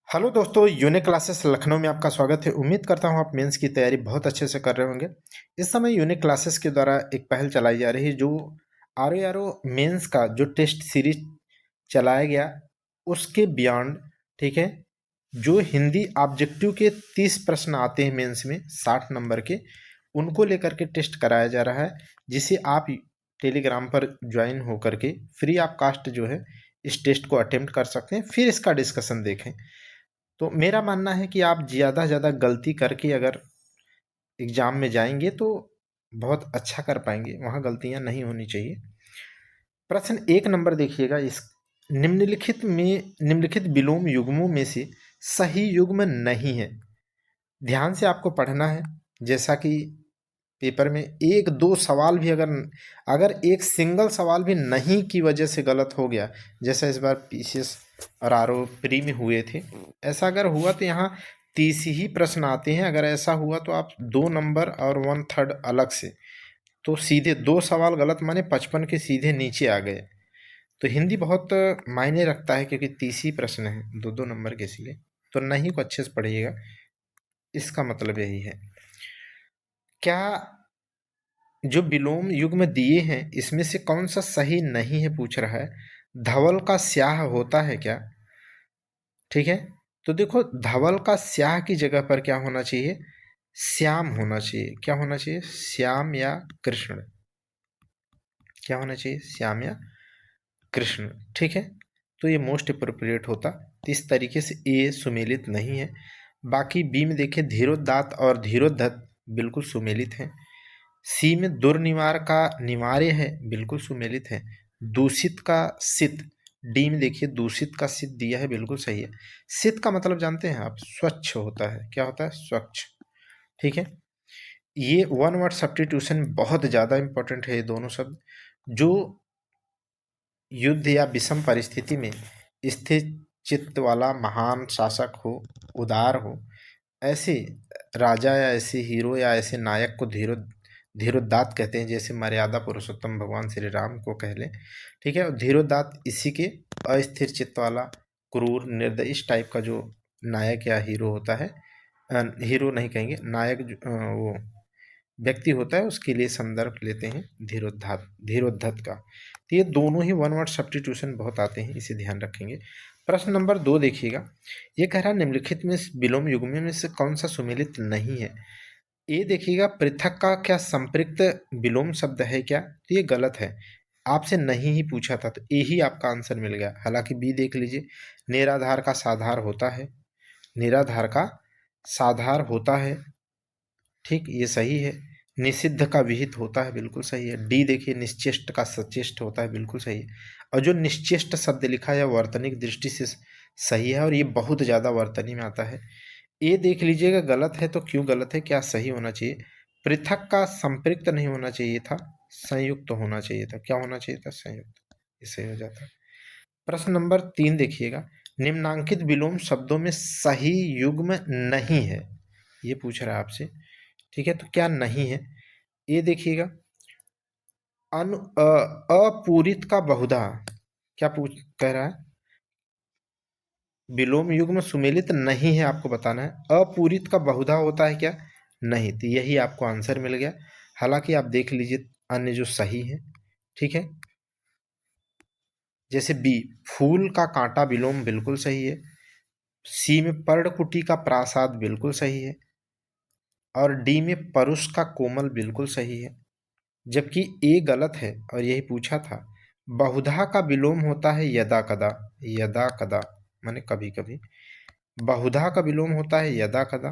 Hello दोस्तों, unique classes Lucknow में आपका स्वागत है। उम्मीद करता हूं आप मेंस की तैयारी बहुत अच्छे से कर रहे होंगे। इस समय यूनिक क्लासेस के द्वारा एक पहल चलाई जा रही है, जो आर ओ मेंस का जो टेस्ट सीरीज चलाया गया उसके बियॉन्ड, ठीक है, जो हिंदी ऑब्जेक्टिव के 30 प्रश्न आते हैं मेंस में 60 नंबर के, उनको लेकर के टेस्ट कराया जा रहा है, जिसे आप टेलीग्राम पर ज्वाइन होकर के फ्री ऑफ कास्ट जो है इस टेस्ट को अटेम्प्ट कर सकते हैं, फिर इसका डिस्कशन देखें। तो मेरा मानना है कि आप ज़्यादा से ज़्यादा गलती करके अगर एग्ज़ाम में जाएंगे तो बहुत अच्छा कर पाएंगे, वहाँ गलतियाँ नहीं होनी चाहिए। प्रश्न 1 नंबर देखिएगा। इस निम्नलिखित विलोम युग्मों में से सही युग्म नहीं है। ध्यान से आपको पढ़ना है। जैसा कि पेपर में एक दो सवाल भी अगर अगर एक सिंगल सवाल भी नहीं की वजह से गलत हो गया, जैसा इस बार पीसीएस और आरओ प्री में हुए थे, ऐसा अगर हुआ तो यहाँ 30 ही प्रश्न आते हैं। अगर ऐसा हुआ तो आप 2 नंबर और 1/3 अलग से, तो सीधे 2 सवाल गलत माने 55 के सीधे नीचे आ गए। तो हिंदी बहुत मायने रखता है, क्योंकि 30 ही प्रश्न है 2-2 नंबर के, इसलिए तो नहीं को अच्छे से पढ़िएगा। इसका मतलब यही है। क्या जो विलोम युग्म दिए हैं इसमें से कौन सा सही नहीं है, पूछ रहा है। धवल का स्याह होता है क्या? ठीक है, तो देखो, धवल का स्याह की जगह पर क्या होना चाहिए? श्याम होना चाहिए। क्या होना चाहिए? श्याम या कृष्ण। क्या होना चाहिए? श्याम या कृष्ण। ठीक है, तो ये मोस्ट अप्रोप्रिएट होता। तो इस तरीके से ए सुमेलित नहीं है। बाकी बी में देखिए, धीरोदात और धीरोधत बिल्कुल सुमेलित हैं। सी में दुर्निवार का निवार्य है, बिल्कुल सुमेलित है। दूषित का सित, डी में देखिए दूषित का सित दिया है, बिल्कुल सही है। सित का मतलब जानते हैं आप? स्वच्छ होता है। क्या होता है? स्वच्छ। ठीक है, ये वन वर्ड सब्स्टिट्यूशन बहुत ज़्यादा इंपॉर्टेंट है। ये दोनों शब्द जो युद्ध या विषम परिस्थिति में स्थिर चित्त वाला महान शासक हो, उदार हो, ऐसे राजा या ऐसे हीरो या ऐसे नायक को धीरोदात कहते हैं। जैसे मर्यादा पुरुषोत्तम भगवान श्री राम को कह लें। ठीक है, और धीरोदात इसी के अस्थिर चित्त वाला, क्रूर, निर्दयी इस टाइप का जो नायक या हीरो होता है, हीरो नहीं कहेंगे, नायक वो व्यक्ति होता है, उसके लिए संदर्भ लेते हैं धीरोद्धत का। तो ये दोनों ही वन वर्ड सब्स्टिट्यूशन बहुत आते हैं, इसे ध्यान रखेंगे। प्रश्न नंबर 2 देखिएगा। ये कह रहा है निम्नलिखित में विलोम युग्म में से कौन सा सुमेलित नहीं है? ए देखिएगा, पृथक का क्या संपृक्त विलोम शब्द है क्या? तो ये गलत है। आपसे नहीं ही पूछा था, तो ए ही आपका आंसर मिल गया। हालांकि बी देख लीजिए, निराधार का साधार होता है। निराधार का साधार होता है, ठीक, ये सही है। निषिद्ध का विहित होता है, बिल्कुल सही है। डी देखिए, निश्चेष्ट का सचेष्ट होता है, बिल्कुल सही है। और जो निश्चेष्ट शब्द लिखा है वर्तनिक दृष्टि से सही है, और ये बहुत ज़्यादा वर्तनी में आता है। ए देख लीजिएगा, गलत है। तो क्यों गलत है, क्या सही होना चाहिए? पृथक का संपृक्त नहीं होना चाहिए था, संयुक्त होना चाहिए था। क्या होना चाहिए था? संयुक्त। ये सही हो जाता। प्रश्न नंबर 3 देखिएगा। निम्नांकित विलोम शब्दों में सही युग्म नहीं है, ये पूछ रहा है आपसे। ठीक है, तो क्या नहीं है? ये देखिएगा, अपूरित का बहुधा। क्या पूछ कह रहा है? विलोम युग्म सुमेलित नहीं है, आपको बताना है। अपूरित का बहुधा होता है क्या? नहीं, तो यही आपको आंसर मिल गया। हालांकि आप देख लीजिए अन्य जो सही है। ठीक है, जैसे बी, फूल का कांटा विलोम, बिल्कुल सही है। सी में पर्णकुटी का प्रासाद, बिल्कुल सही है। और डी में परुष का कोमल, बिल्कुल सही है। जबकि ए गलत है, और यही पूछा था। बहुधा का विलोम होता है यदा कदा। यदा कदा माने कभी कभी। बहुधा का विलोम होता है यदा कदा।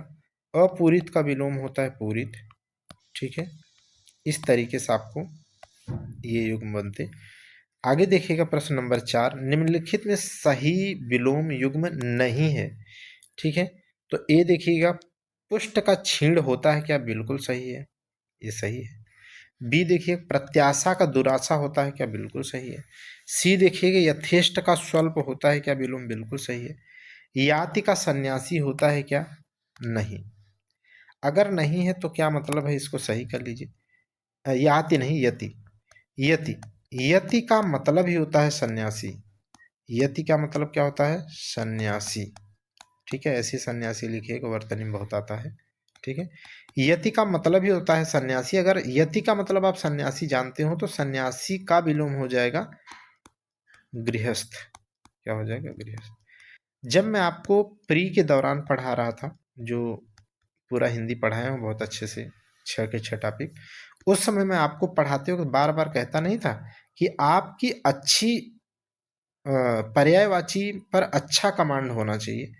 अपूरित का विलोम होता है पूरित। ठीक है, इस तरीके से आपको ये युग्म बनते। आगे देखिएगा, प्रश्न नंबर 4। निम्नलिखित में सही विलोम युग्म नहीं है। ठीक है, तो ए देखिएगा, पुष्ट का छीण होता है क्या? बिल्कुल सही है, ये सही है। बी देखिए, प्रत्याशा का दुराशा होता है क्या? बिल्कुल सही है। सी देखिएगा, यथेष्ट का स्वल्प होता है क्या? विलोम, बिल्कुल सही है। याति का सन्यासी होता है क्या? नहीं। अगर नहीं है तो क्या मतलब है, इसको सही कर लीजिए। याति नहीं, यति। यति, यति का मतलब ही होता है सन्यासी। यति का मतलब क्या होता है? सन्यासी। ठीक है, ऐसे सन्यासी लिखिएगा, वर्तनी में बहुत आता है। ठीक है, यति का मतलब ही होता है सन्यासी। अगर यति का मतलब आप सन्यासी जानते हो तो सन्यासी का विलोम हो जाएगा गृहस्थ। क्या हो जाएगा? गृहस्थ। जब मैं आपको प्री के दौरान पढ़ा रहा था, जो पूरा हिंदी पढ़ाया हूँ बहुत अच्छे से, 6 के 6 टॉपिक, उस समय मैं आपको पढ़ाते वक्त बार बार कहता नहीं था कि आपकी अच्छी पर्यायवाची पर अच्छा कमांड होना चाहिए।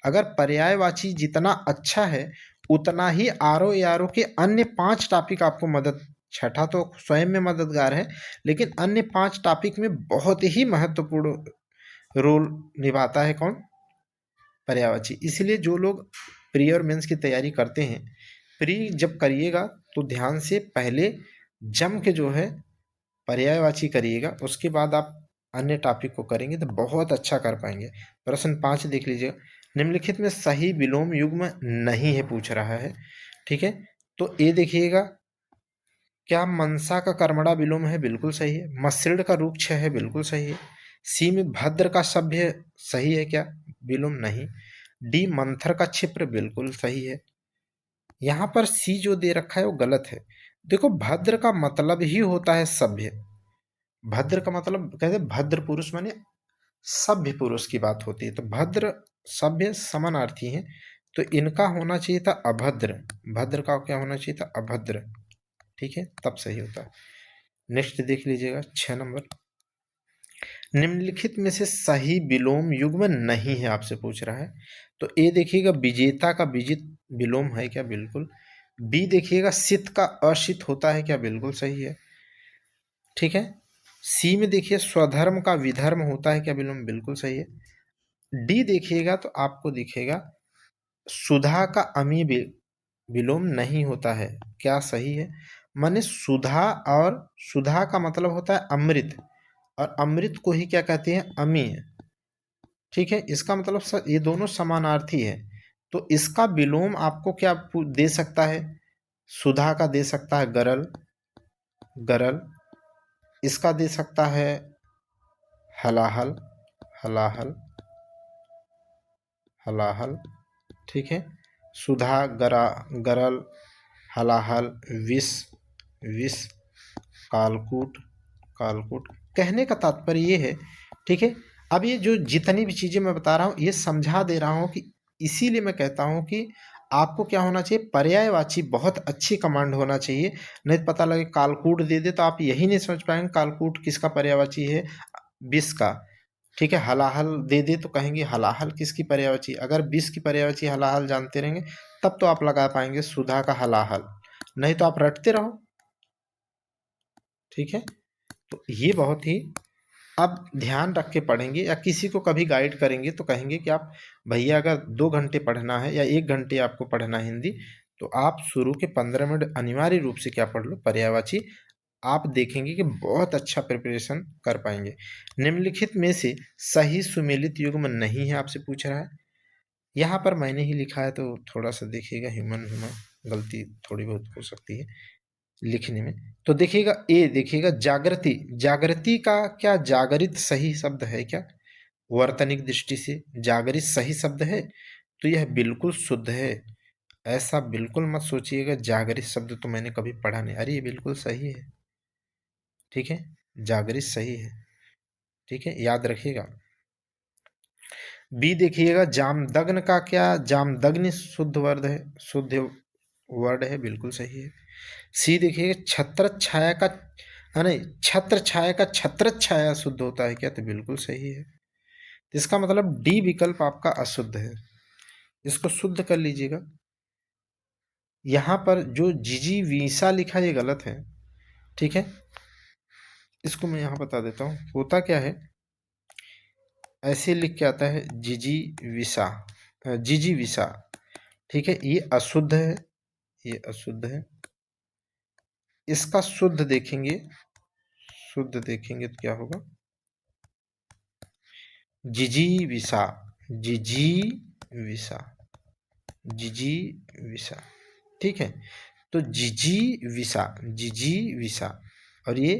अगर पर्यायवाची जितना अच्छा है उतना ही आरो यारो के अन्य 5 टॉपिक आपको मदद, छठा तो स्वयं में मददगार है, लेकिन अन्य 5 टॉपिक में बहुत ही महत्वपूर्ण रोल निभाता है कौन? पर्यायवाची। इसलिए जो लोग प्री और मेंस की तैयारी करते हैं, प्री जब करिएगा तो ध्यान से पहले जम के जो है पर्यायवाची करिएगा, उसके बाद आप अन्य टॉपिक को करेंगे तो बहुत अच्छा कर पाएंगे। प्रश्न 5 देख लीजिएगा, निम्नलिखित में सही विलोम युग्म नहीं है पूछ रहा है। ठीक है, तो ए देखिएगा, क्या मनसा का कर्मणा विलोम है? बिल्कुल सही है। मसृण का रूक्ष है? बिल्कुल सही है। सी में भद्र का सभ्य सही है क्या? विलोम नहीं। डी मंथर का क्षिप्र बिल्कुल सही है। यहाँ पर सी जो दे रखा है वो गलत है। देखो, भद्र का मतलब ही होता है सभ्य। भद्र का मतलब कहते हैं भद्र पुरुष माने सभ्य पुरुष की बात होती है, तो भद्र सभ्य समानार्थी हैं, तो इनका होना चाहिए था अभद्र। भद्र का क्या होना चाहिए था? अभद्र। ठीक है, तब सही होता है। नेक्स्ट देख लीजिएगा 6 नंबर, निम्नलिखित में से सही विलोम युग्म नहीं है आपसे पूछ रहा है। तो ए देखिएगा, विजेता का विजित विलोम है क्या? बिल्कुल। बी देखिएगा, सित का असित होता है क्या? बिल्कुल सही है। ठीक है, सी में देखिए, स्वधर्म का विधर्म होता है क्या? विलोम बिल्कुल सही है। डी देखिएगा तो आपको दिखेगा, सुधा का अमी विलोम नहीं होता है। क्या सही है? माने सुधा, और सुधा का मतलब होता है अमृत, और अमृत को ही क्या कहते हैं? अमी। ठीक है, इसका मतलब ये दोनों समानार्थी है, तो इसका विलोम आपको क्या दे सकता है? सुधा का दे सकता है गरल, गरल। इसका दे सकता है हलाहल, हलाहल, हलाहल। ठीक है, सुधा, गरल, हलाहल, विष, विष, कालकूट, कालकूट। कहने का तात्पर्य ये है, ठीक है, अब ये जो जितनी भी चीज़ें मैं बता रहा हूँ ये समझा दे रहा हूँ कि इसीलिए मैं कहता हूँ कि आपको क्या होना चाहिए? पर्यायवाची बहुत अच्छी कमांड होना चाहिए। नहीं तो पता लगे कालकूट दे दे तो आप यही नहीं समझ पाएंगे कालकूट किसका पर्यायवाची है? विष का। ठीक है, हलाहल दे दे तो कहेंगे हलाहल किसकी पर्यायवाची? अगर विष की पर्यायवाची हलाहल जानते रहेंगे तब तो आप लगा पाएंगे सुधा का हलाहल, नहीं तो आप रटते रहो। ठीक है, तो ये बहुत ही आप ध्यान रख के पढ़ेंगे, या किसी को कभी गाइड करेंगे तो कहेंगे कि आप भैया अगर 2 घंटे पढ़ना है या 1 घंटे आपको पढ़ना है हिंदी, तो आप शुरू के 15 मिनट अनिवार्य रूप से क्या पढ़ लो? पर्यायवाची। आप देखेंगे कि बहुत अच्छा प्रिपरेशन कर पाएंगे। निम्नलिखित में से सही सुमेलित युग्म नहीं है आपसे पूछ रहा है। यहाँ पर मैंने ही लिखा है तो थोड़ा सा देखिएगा, ह्यूमन ह्यूमन गलती थोड़ी बहुत हो सकती है लिखने में। तो देखिएगा, ए देखिएगा, जागृति, जागृति का क्या जागरित सही शब्द है क्या? वर्तनिक दृष्टि से जागरित सही शब्द है? तो यह बिल्कुल शुद्ध है। ऐसा बिल्कुल मत सोचिएगा जागरित शब्द तो मैंने कभी पढ़ा नहीं, अरे ये बिल्कुल सही है। ठीक है, जागरित सही है। ठीक है, याद रखिएगा। बी देखिएगा, जामदग्न का क्या? जामदग्नि शुद्ध वर्ड है, शुद्ध वर्ड है, बिल्कुल सही है। सी देखिएगा, छत्र छाया का, नहीं, छत्र छाया का छत्र छाया शुद्ध होता है क्या? तो बिल्कुल सही है। इसका मतलब डी विकल्प आपका अशुद्ध है, इसको शुद्ध कर लीजिएगा। यहाँ पर जो जिजी वीसा लिखा ये गलत है। ठीक है, इसको मैं यहाँ बता देता हूँ होता क्या है। ऐसे लिख के आता है जिजी विसा, जिजी विसा। ठीक है, ये अशुद्ध है, ये अशुद्ध है। इसका शुद्ध देखेंगे, शुद्ध देखेंगे तो क्या होगा? जिजी विसा, जिजी विसा, जिजी विसा। ठीक है, तो जिजी विसा, जिजी विसा, और ये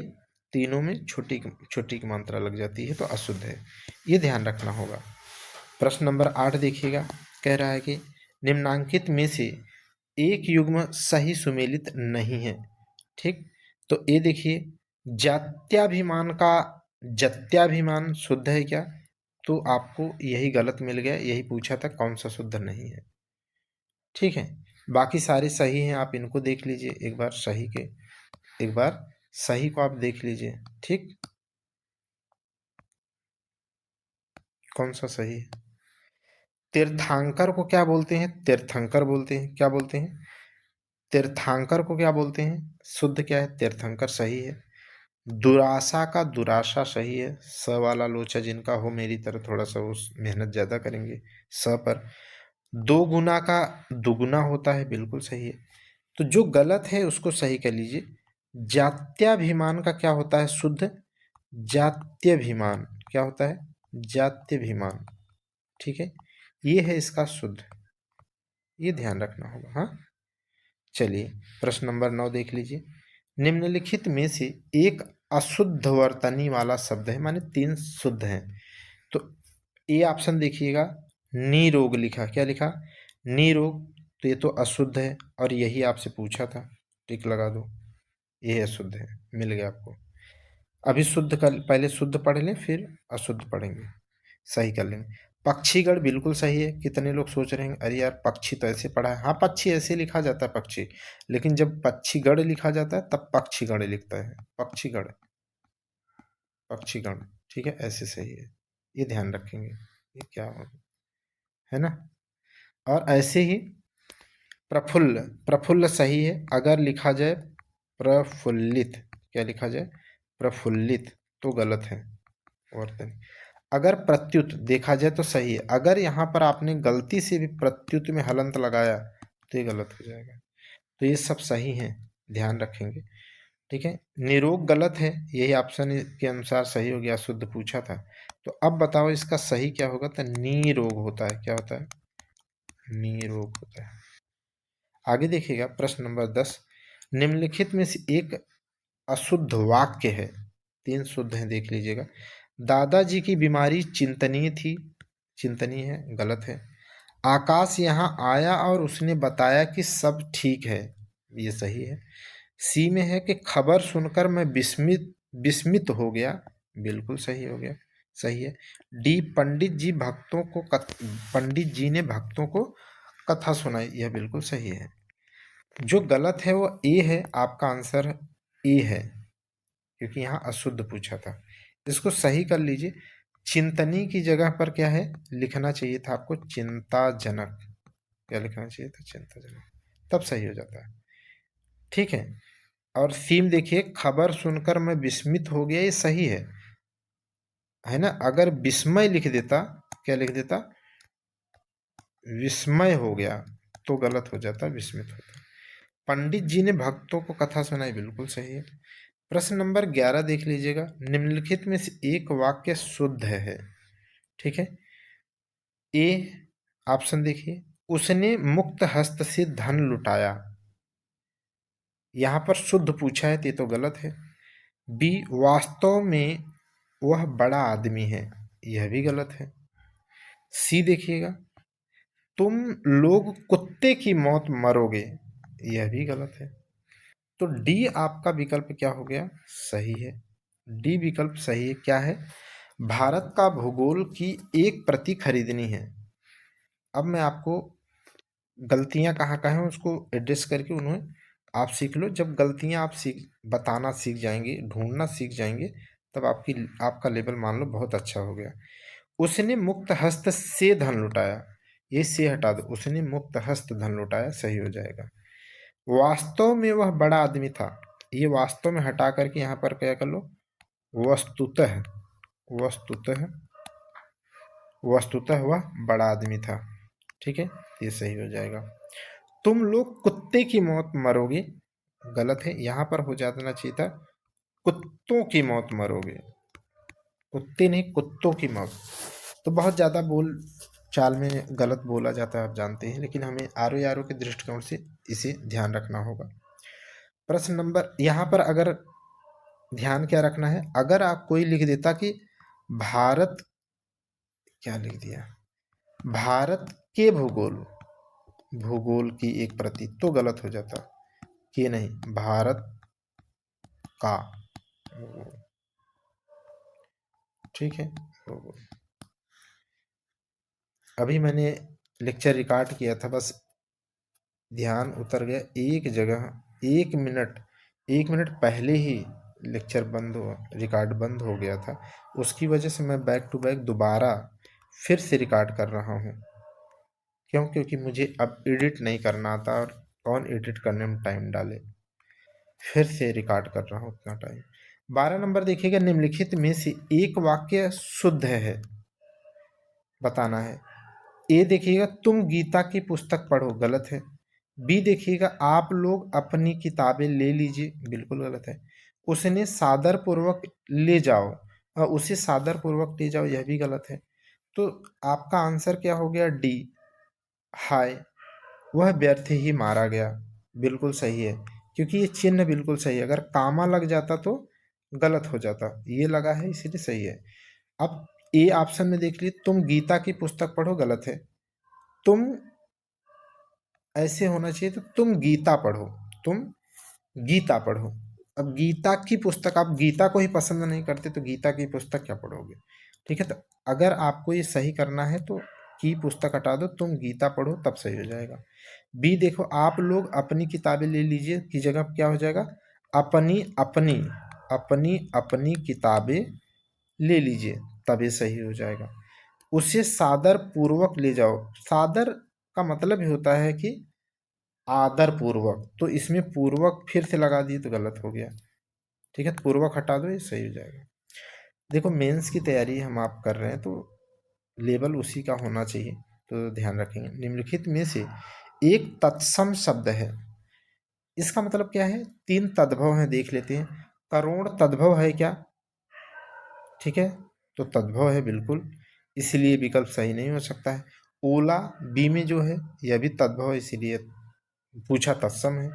तीनों में छोटी छोटी की मात्रा लग जाती है तो अशुद्ध है, ये ध्यान रखना होगा। प्रश्न नंबर 8 देखिएगा, कह रहा है कि निम्नांकित में से एक युग्म सही सुमेलित नहीं है। ठीक, तो ये देखिए, जात्याभिमान का जत्याभिमान शुद्ध है क्या? तो आपको यही गलत मिल गया, यही पूछा था कौन सा शुद्ध नहीं है। ठीक है, बाकी सारे सही हैं, आप इनको देख लीजिए एक बार, सही के एक बार सही को आप देख लीजिए। ठीक, कौन सा सही है? तीर्थंकर को क्या बोलते हैं? तीर्थंकर बोलते हैं। क्या बोलते हैं? तीर्थंकर को क्या बोलते हैं? शुद्ध क्या है? तीर्थंकर सही है। दुराशा का दुराशा सही है। स वाला लोचा जिनका हो मेरी तरह थोड़ा सा उस मेहनत ज्यादा करेंगे स पर। दो गुना का दुगुना होता है, बिल्कुल सही है। तो जो गलत है उसको सही कर लीजिए। जात्याभिमान का क्या होता है शुद्ध? जात्यभिमान क्या होता है? जात्यभिमान। ठीक है, ये है इसका शुद्ध, ये ध्यान रखना होगा। हाँ, चलिए प्रश्न नंबर 9 देख लीजिए। निम्नलिखित में से एक अशुद्ध वर्तनी वाला शब्द है, माने 3 शुद्ध हैं। तो ए ऑप्शन देखिएगा, निरोग लिखा। क्या लिखा? निरोग। तो ये तो अशुद्ध है और यही आपसे पूछा था, टिक लगा दो, ये अशुद्ध है, मिल गया आपको। अभी शुद्ध कर, पहले शुद्ध पढ़ लें फिर अशुद्ध पढ़ेंगे, सही कर लेंगे। पक्षीगण बिल्कुल सही है। कितने लोग सोच रहे हैं अरे यार पक्षी तो ऐसे पढ़ा है। हाँ, पक्षी ऐसे लिखा जाता है पक्षी, लेकिन जब पक्षीगण लिखा जाता है तब पक्षीगण लिखता है, पक्षीगण, पक्षीगण। ठीक है, ऐसे सही है, ये ध्यान रखेंगे, ये क्या होगा, है ना। और ऐसे ही प्रफुल्ल, प्रफुल्ल सही है। अगर लिखा जाए प्रफुल्लित, क्या लिखा जाए? प्रफुल्लित, तो गलत है वर्तनी। अगर प्रत्युत देखा जाए तो सही है। अगर यहाँ पर आपने गलती से भी प्रत्युत में हलंत लगाया तो ये गलत हो जाएगा। तो ये सब सही है, ध्यान रखेंगे। ठीक है, निरोग गलत है, यही ऑप्शन के अनुसार सही हो गया, शुद्ध पूछा था। तो अब बताओ इसका सही क्या होगा? तो निरोग होता है। क्या होता है? निरोग होता है। आगे देखिएगा प्रश्न नंबर 10, निम्नलिखित में से एक अशुद्ध वाक्य है। 3 शुद्ध हैं, देख लीजिएगा। दादाजी की बीमारी चिंतनीय थी, चिंतनीय है, गलत है। आकाश यहाँ आया और उसने बताया कि सब ठीक है, ये सही है। सी में है कि खबर सुनकर मैं विस्मित विस्मित हो गया, बिल्कुल सही हो गया, सही है। डी, पंडित जी ने भक्तों को कथा सुनाई, यह बिल्कुल सही है। जो गलत है वो ए है, आपका आंसर ए है, क्योंकि यहाँ अशुद्ध पूछा था। इसको सही कर लीजिए। चिंतनी की जगह पर क्या है लिखना चाहिए था आपको? चिंताजनक। क्या लिखना चाहिए था? चिंताजनक, तब सही हो जाता है। ठीक है, और सीम देखिए, खबर सुनकर मैं विस्मित हो गया, ये सही है ना। अगर विस्मय लिख देता, क्या लिख देता? विस्मय हो गया, तो गलत हो जाता, विस्मित होता। पंडित जी ने भक्तों को कथा सुनाई, बिल्कुल सही है। प्रश्न नंबर 11 देख लीजिएगा। निम्नलिखित में से एक वाक्य शुद्ध है। ठीक है, ए ऑप्शन देखिए, उसने मुक्त हस्त से धन लुटाया, यहां पर शुद्ध पूछा है तो ये तो गलत है। बी, वास्तव में वह बड़ा आदमी है, यह भी गलत है। सी देखिएगा, तुम लोग कुत्ते की मौत मरोगे, यह भी गलत है। तो डी आपका विकल्प क्या हो गया? सही है, डी विकल्प सही है। क्या है? भारत का भूगोल की एक प्रति खरीदनी है। अब मैं आपको गलतियां कहाँ कहाँ हैं उसको एड्रेस करके उन्हें आप सीख लो। जब गलतियां आप बताना सीख जाएंगे, ढूंढना सीख जाएंगे, तब आपका लेवल मान लो बहुत अच्छा हो गया। उसने मुक्त हस्त से धन लुटाया, ये से हटा दो, उसने मुक्त हस्त धन लुटाया, सही हो जाएगा। वास्तव में वह बड़ा आदमी था, ये वास्तव में हटा करके यहाँ पर क्या कर लो? वस्तुतः, वस्तुतः, वस्तुतः वह बड़ा आदमी था। ठीक है, ये सही हो जाएगा। तुम लोग कुत्ते की मौत मरोगे, गलत है, यहां पर हो जाना चाहिए था कुत्तों की मौत मरोगे, कुत्ते नहीं, कुत्तों की मौत। तो बहुत ज़्यादा बोल चाल में गलत बोला जाता है, आप जानते हैं, लेकिन हमें आर ओ के दृष्टिकोण से इसे ध्यान रखना होगा। प्रश्न नंबर यहाँ पर अगर ध्यान क्या रखना है, अगर आप कोई लिख देता कि भारत, क्या लिख दिया, भारत के भूगोल, भूगोल की एक प्रति, तो गलत हो जाता। कि नहीं, भारत का भूगोल, ठीक है। भूगोल। अभी मैंने लेक्चर रिकॉर्ड किया था, बस ध्यान उतर गया एक जगह, 1 मिनट, 1 मिनट पहले ही लेक्चर बंद हो, रिकॉर्ड बंद हो गया था। उसकी वजह से मैं बैक टू बैक दोबारा फिर से रिकॉर्ड कर रहा हूँ। क्यों? क्योंकि मुझे अब एडिट नहीं करना आता, और कौन एडिट करने में टाइम डाले। फिर से रिकॉर्ड कर रहा हूँ उतना टाइम। 12 नंबर देखिएगा, निम्नलिखित में से एक वाक्य शुद्ध है, बताना है। ए देखिएगा, तुम गीता की पुस्तक पढ़ो, गलत है। बी देखिएगा, आप लोग अपनी किताबें ले लीजिए, बिल्कुल गलत है। उसने सादर पूर्वक ले जाओ, और उसे सादर पूर्वक ले जाओ, यह भी गलत है। तो आपका आंसर क्या हो गया? डी, हाय वह व्यर्थ ही मारा गया, बिल्कुल सही है। क्योंकि ये चिन्ह बिल्कुल सही है, अगर कामा लग जाता तो गलत हो जाता, ये लगा है इसीलिए सही है। अब ए ऑप्शन में देख लीजिए, तुम गीता की पुस्तक पढ़ो, गलत है। तुम, ऐसे होना चाहिए तो तुम गीता पढ़ो, तुम गीता पढ़ो। अब गीता की पुस्तक, आप गीता को ही पसंद नहीं करते तो गीता की पुस्तक क्या पढ़ोगे? ठीक है, तो अगर आपको ये सही करना है तो की पुस्तक हटा दो, तुम गीता पढ़ो, तब सही हो जाएगा। बी देखो, आप लोग अपनी किताबें ले लीजिए की जगह क्या हो जाएगा? अपनी अपनी, अपनी अपनी किताबें ले लीजिए, तब ये सही हो जाएगा। उसे सादर पूर्वक ले जाओ, सादर का मतलब ही होता है कि आदर पूर्वक, तो इसमें पूर्वक फिर से लगा दिए तो गलत हो गया। ठीक है, पूर्वक हटा दो, ये सही हो जाएगा। देखो, मेंस की तैयारी हम आप कर रहे हैं तो लेवल उसी का होना चाहिए, तो ध्यान रखेंगे। निम्नलिखित में से एक तत्सम शब्द है, इसका मतलब क्या है? 3 तद्भव हैं, देख लेते हैं। करोड़ तद्भव है क्या? ठीक है, तो तद्भव है बिल्कुल, इसलिए विकल्प सही नहीं हो सकता है। ओला बी में जो है, यह भी तद्भव है, इसीलिए पूछा तत्सम है।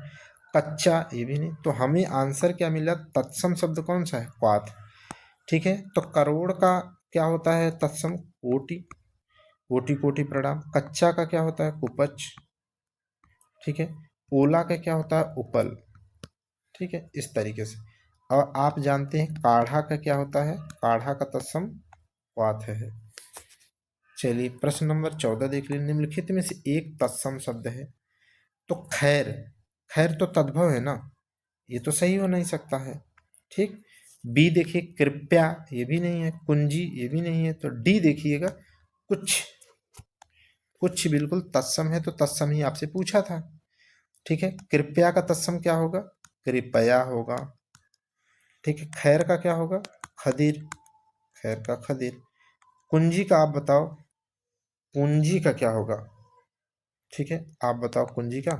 कच्चा, ये भी नहीं, तो हमें आंसर क्या मिला? तत्सम शब्द कौन सा है? क्वाथ। ठीक है, तो करोड़ का क्या होता है? तत्सम कोटि, कोटि कोटि प्रणाम। कच्चा का क्या होता है? कुपच। ठीक है, ओला का क्या होता है? उपल। ठीक है, इस तरीके से। और आप जानते हैं काढ़ा का क्या होता है? काढ़ा का तत्सम क्वाथ है। चलिए, प्रश्न नंबर 14 देख लीजिए, निम्नलिखित में से एक तत्सम शब्द है, तो खैर, खैर तो तद्भव है ना, ये तो सही हो नहीं सकता है। ठीक। बी देखिए, कृपया, ये भी नहीं है। कुंजी, ये भी नहीं है। तो डी देखिएगा, कुछ, कुछ बिल्कुल तत्सम है, तो तत्सम ही आपसे पूछा था। ठीक है, कृपया का तत्सम क्या होगा? कृपया होगा। ठीक है, खैर का क्या होगा? खदीर, खैर का खदीर। कुंजी का आप बताओ, कुंजी का क्या होगा? ठीक है, आप बताओ कुंजी का।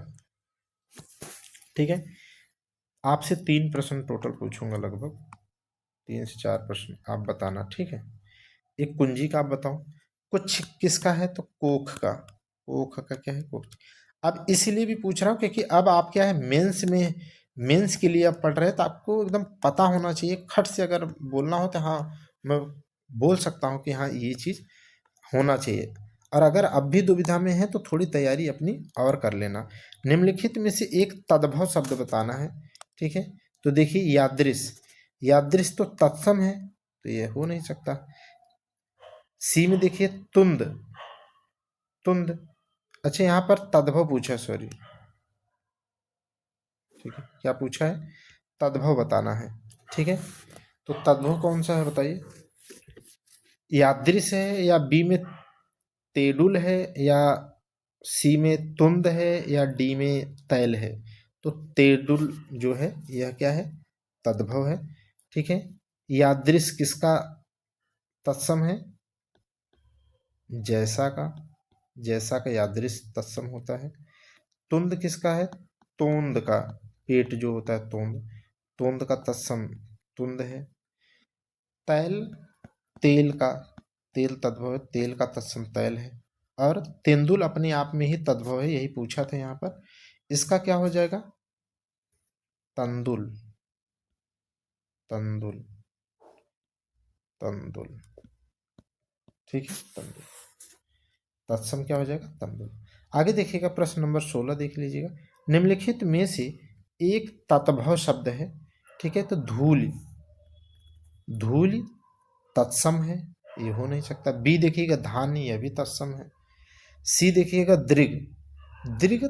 ठीक है, आपसे 3 प्रश्न टोटल पूछूंगा, लगभग 3 से 4 प्रश्न, आप बताना। ठीक है, एक कुंजी का आप बताओ। कुछ किसका है? तो कोख का, कोख का क्या है? कोख। अब इसलिए भी पूछ रहा हूँ क्योंकि अब आप क्या है, मेंस में, मेंस के लिए आप पढ़ रहे हैं तो आपको एकदम पता होना चाहिए, खट से अगर बोलना हो तो हाँ, मैं बोल सकता हूँ कि हाँ ये चीज़ होना चाहिए। और अगर अब भी दुविधा में है तो थोड़ी तैयारी अपनी और कर लेना। निम्नलिखित में से एक तद्भव शब्द बताना है। ठीक है, तो देखिए, यादृश, यादृश तो तत्सम है, तो ये हो नहीं सकता। सी में देखिए, तुंद, तुंद। अच्छा, यहाँ पर तद्भव पूछा, सॉरी। ठीक है, क्या पूछा है? तद्भव बताना है। ठीक है, तो तद्भव कौन सा है बताइए? यादृश है, या बी में तेडुल है, या सी में तुंद है, या डी में तैल है? तो तेडुल जो है यह क्या है? तद्भव है। ठीक है, यादृश किसका तत्सम है? जैसा का, जैसा का यादृश तत्सम होता है। तुंद किसका है? तोंद का, पेट जो होता है तोंद, तोंद का तत्सम तुंद है। तैल, तेल का, तेल तद्भव है, तेल का तत्सम तैल है। और तेंदुल अपने आप में ही तद्भव है, यही पूछा था यहाँ पर। इसका क्या हो जाएगा? तंदुल, तंदुल, तंदुल, ठीक है, तंदुल। तत्सम क्या हो जाएगा? तंदुल। आगे देखिएगा प्रश्न नंबर 16 देख लीजिएगा। निम्नलिखित में से एक तत्भव शब्द है, ठीक है, तो धूल, धूल तत्सम है, ये हो नहीं सकता। बी देखिएगा धान्य, यह भी तत्सम है। सी देखिएगा दृग, दृग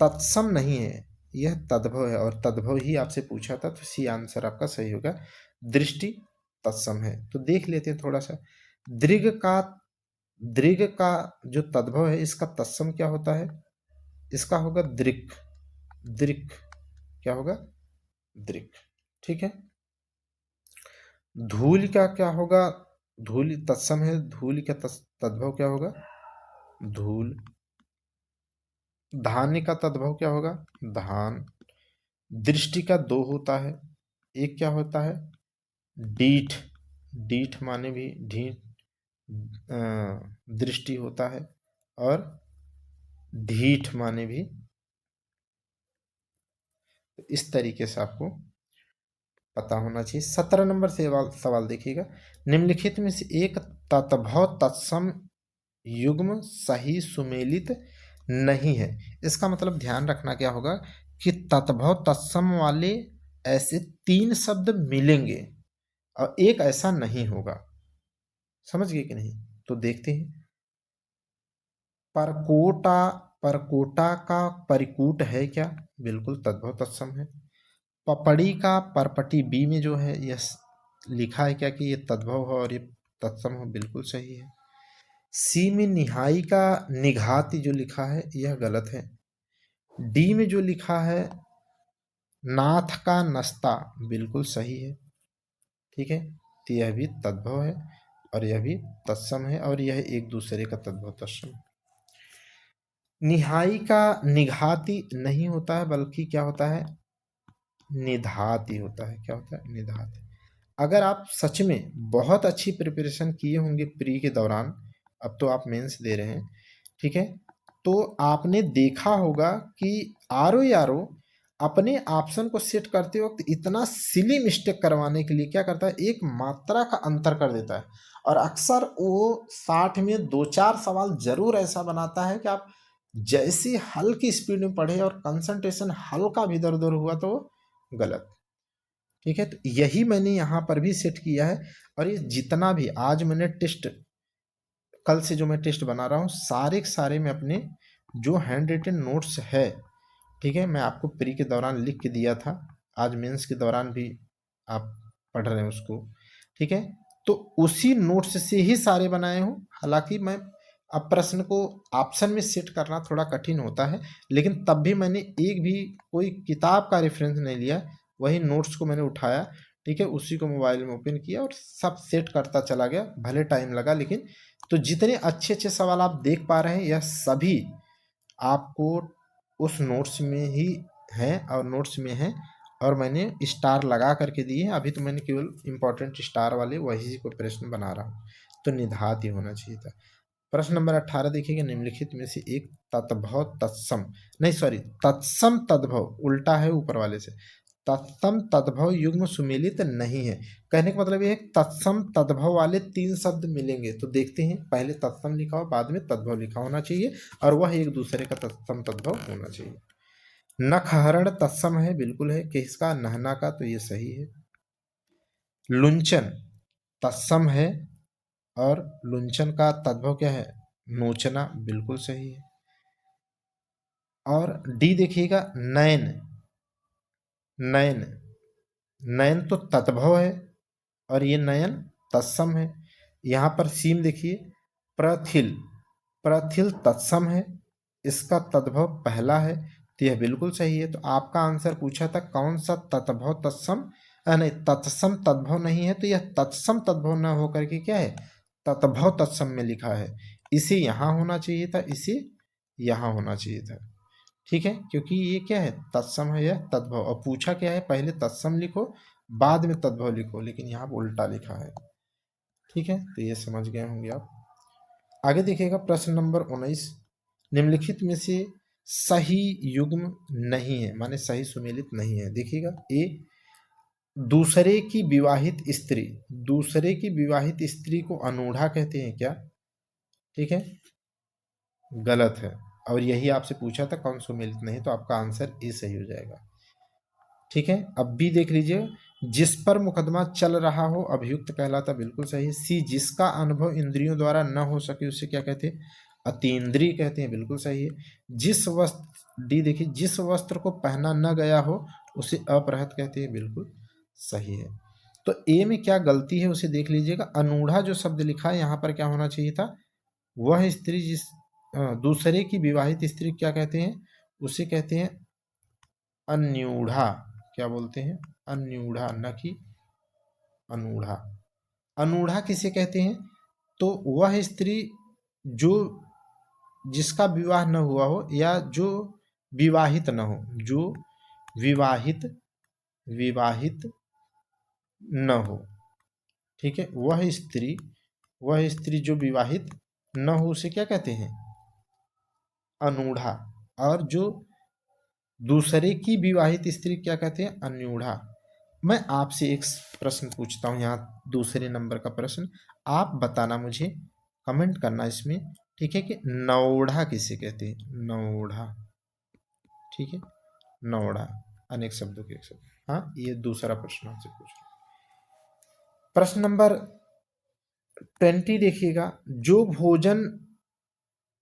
तत्सम नहीं है, यह तद्भव है, और तद्भव ही आपसे पूछा था, तो सी आंसर आपका सही होगा। दृष्टि तत्सम है। तो देख लेते हैं थोड़ा सा। दृग का, दृग का जो तद्भव है, इसका तत्सम क्या होता है? इसका होगा दृक्, दृक्, क्या होगा? दृक्, ठीक है। धूल का क्या होगा? धूल तत्सम है, धूल का तद्भव क्या होगा? धूल। धान्य का तद्भव क्या होगा? धान। दृष्टि का दो होता है, एक क्या होता है? डीठ, डीठ माने भी ढीठ, दृष्टि होता है, और ढीठ माने भी। इस तरीके से आपको पता होना चाहिए। 17 नंबर से सवाल देखिएगा। निम्नलिखित में से एक तत्भव तत्सम युग्म सही सुमेलित नहीं है। इसका मतलब ध्यान रखना क्या होगा कि तत्भव तत्सम वाले ऐसे 3 शब्द मिलेंगे और एक ऐसा नहीं होगा। समझ गए कि नहीं? तो देखते हैं। परकोटा, परकोटा का परिकूट है क्या? बिल्कुल तद्भव तत्सम है। पपड़ी का परपटी बी में जो है यह लिखा है क्या कि ये तद्भव हो और ये तत्सम हो? बिल्कुल सही है। सी में निहाई का निघाति जो लिखा है यह गलत है। डी में जो लिखा है नाथ का नस्ता, बिल्कुल सही है, ठीक है। तो यह भी तद्भव है और यह भी तत्सम है, और यह एक दूसरे का तद्भव तत्सम। निहाई का निघाति नहीं होता है, बल्कि क्या होता है? निधाति होता है। क्या होता है? निधाति। अगर आप सच में बहुत अच्छी प्रिपरेशन किए होंगे प्री के दौरान, अब तो आप मेंस दे रहे हैं, ठीक है, तो आपने देखा होगा कि आरो यारो अपने ऑप्शन को सेट करते वक्त इतना सिली मिस्टेक करवाने के लिए क्या करता है, एक मात्रा का अंतर कर देता है, और अक्सर वो 60 में 2-4 सवाल जरूर ऐसा बनाता है कि आप जैसी हल्की स्पीड में पढ़े और कंसंट्रेशन हल्का भी इधर उधर हुआ तो वो गलत, ठीक है। तो यही मैंने यहाँ पर भी सेट किया है, और ये जितना भी आज मैंने टेस्ट, कल से जो मैं टेस्ट बना रहा हूँ, सारे के सारे में अपने जो हैंड रिटन नोट्स है, ठीक है, मैं आपको प्री के दौरान लिख के दिया था, आज मेंस के दौरान भी आप पढ़ रहे हैं उसको, ठीक है, तो उसी नोट्स से ही सारे बनाए हूँ। हालांकि मैं अब प्रश्न को ऑप्शन में सेट करना थोड़ा कठिन होता है, लेकिन तब भी मैंने एक भी कोई किताब का रेफरेंस नहीं लिया, वही नोट्स को मैंने उठाया, ठीक है, उसी को मोबाइल में ओपन किया और सब सेट करता चला गया, भले टाइम लगा, लेकिन तो जितने अच्छे अच्छे सवाल आप देख पा रहे हैं यह सभी आपको उस नोट्स में ही हैं, और नोट्स में हैं, और मैंने स्टार लगा करके दिए हैं। अभी तो मैंने केवल इंपॉर्टेंट स्टार वाले वही को प्रश्न बना रहा हूँ, तो निधात ही होना चाहिए था। प्रश्न नंबर 18 देखिएगा। निम्नलिखित में से एक तत्भव तत्सम, नहीं सॉरी, तत्सम तद्भव उल्टा है ऊपर वाले से, तत्सम तद्भव युग्म सुमेलित नहीं है। कहने का मतलब यह है तत्सम तद्भव वाले 3 शब्द मिलेंगे। तो देखते हैं, पहले तत्सम लिखा हो बाद में तद्भव लिखा होना चाहिए, और वह एक दूसरे का तत्सम तद्भव होना चाहिए। नखहरण तत्सम है, बिल्कुल है। किसका? नहना का, तो ये सही है। लुंचन तत्सम है, और लुंचन का तद्भव क्या है? नोचना, बिल्कुल सही है। और डी देखिएगा, नयन, नयन, नयन तो तद्भव है, और ये नयन तत्सम है। यहाँ पर सीम देखिए, प्रथिल, प्रथिल तत्सम है, इसका तद्भव पहला है, तो यह बिल्कुल सही है। तो आपका आंसर पूछा था कौन सा तद्भव तत्सम, नहीं तत्सम तद्भव नहीं है, तो यह तत्सम तद्भव न होकर के क्या है? तद्भव तत्सम में लिखा है। इसे यहाँ होना चाहिए था, इसे यहाँ होना चाहिए था, ठीक है, क्योंकि ये क्या है? तत्सम है, यह तद्भव, और पूछा क्या है? पहले तत्सम लिखो बाद में तद्भव लिखो, लेकिन यहाँ पर उल्टा लिखा है, ठीक है। तो ये समझ गए होंगे आप। आगे देखिएगा प्रश्न नंबर 19। निम्नलिखित में से सही युग्म नहीं है, माने सही सुमेलित नहीं है। देखिएगा, ए दूसरे की विवाहित स्त्री, दूसरे की विवाहित स्त्री को अनूढ़ा कहते हैं क्या? ठीक है, गलत है। और यही आपसे पूछा था कौन सुमेलित नहीं, तो आपका आंसर ए सही हो जाएगा। ठीक है, अब बी देख लीजिए, जिस पर मुकदमा चल रहा हो अभियुक्त कहलाता, बिल्कुल सही है। सी, जिसका अनुभव इंद्रियों द्वारा न हो सके उसे क्या कहते हैं? अतीन्द्रिय कहते हैं, बिल्कुल सही है। जिस वस्त्र, डी देखिए, जिस वस्त्र को पहना न गया हो उसे अपरहत कहते हैं, बिल्कुल सही है। तो ए में क्या गलती है उसे देख लीजिएगा। अनूढ़ा जो शब्द लिखा है यहाँ पर क्या होना चाहिए था? वह स्त्री जिस दूसरे की विवाहित स्त्री क्या कहते हैं? उसे कहते हैं अन्यूढ़ा। क्या बोलते हैं? अन्यूढ़ा, न कि अनूढ़ा। अनूढ़ा किसे कहते हैं? तो वह स्त्री जो, जिसका विवाह न हुआ हो या जो विवाहित न हो, जो विवाहित विवाहित न हो। ठीक है, वह स्त्री जो विवाहित न हो उसे क्या कहते हैं? अनूढ़ा। और जो दूसरे की विवाहित स्त्री क्या कहते हैं? अन्यूढ़ा। मैं आपसे एक प्रश्न पूछता हूँ यहाँ, दूसरे नंबर का प्रश्न, आप बताना मुझे, कमेंट करना इसमें, ठीक है, कि नौढ़ा किसे कहते हैं? नौढ़ा। ठीक है, नौढ़ा, अनेक शब्दों के एक शब्द। हाँ, ये दूसरा प्रश्न आपसे पूछ रहा हूँ। प्रश्न नंबर 20 देखिएगा, जो भोजन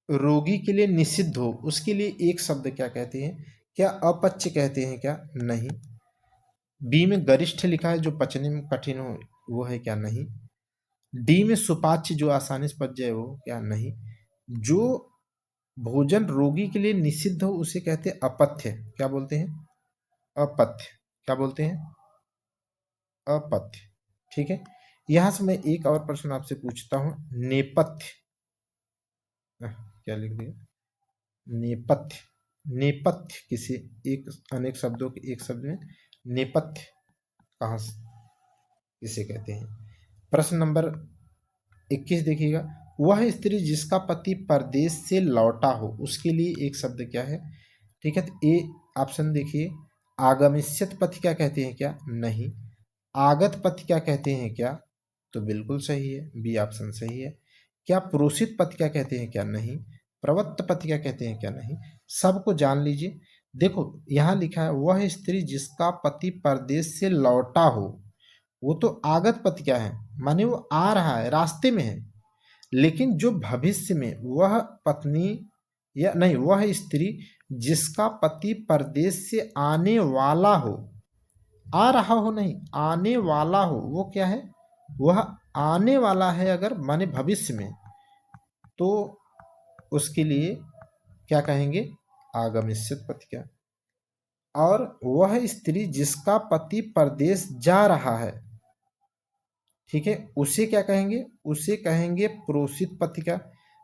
रोगी के लिए निषिद्ध हो उसके लिए एक शब्द क्या कहते हैं? क्या अपच्य कहते हैं क्या? नहीं। बी में गरिष्ठ लिखा है, जो पचने में कठिन हो, वो है क्या? नहीं। डी में सुपाच्य, जो आसानी से पच जाए, वो क्या? नहीं। जो भोजन रोगी के लिए निषिद्ध हो उसे कहते हैं अपथ्य। क्या बोलते हैं? अपथ्य। क्या बोलते हैं? अपथ्य। ठीक है, यहां से मैं एक और प्रश्न आपसे पूछता हूं, नेपथ्य, क्या लिख दिया? नेपथ्य। नेपथ्य किसी एक, अनेक शब्दों के एक शब्द में नेपथ्य कहाँ से, किसे कहते हैं? प्रश्न नंबर 21 देखिएगा, वह स्त्री जिसका पति परदेश से लौटा हो उसके लिए एक शब्द क्या है? ठीक है, तो ए ऑप्शन देखिए, आगमिष्यत पति क्या कहते हैं क्या? नहीं। आगत पति क्या कहते हैं क्या? तो बिल्कुल सही है, बी ऑप्शन सही है। क्या प्रोषित पति क्या कहते हैं क्या? नहीं। प्रवत्त पति क्या कहते हैं क्या? नहीं। सबको जान लीजिए। देखो, यहाँ लिखा है वह स्त्री जिसका पति परदेश से लौटा हो, वो तो आगत पति क्या है, माने वो आ रहा है, रास्ते में है। लेकिन जो भविष्य में वह पत्नी, या नहीं, वह स्त्री जिसका पति परदेश से आने वाला हो, आ रहा हो नहीं, आने वाला हो, वो क्या है? वह आने वाला है अगर, माने भविष्य में, तो उसके लिए क्या कहेंगे? आगमिष्यत पति क्या। और वह स्त्री जिसका पति परदेश जा रहा है, ठीक है, उसे क्या कहेंगे? उसे कहेंगे प्रोषित पति का।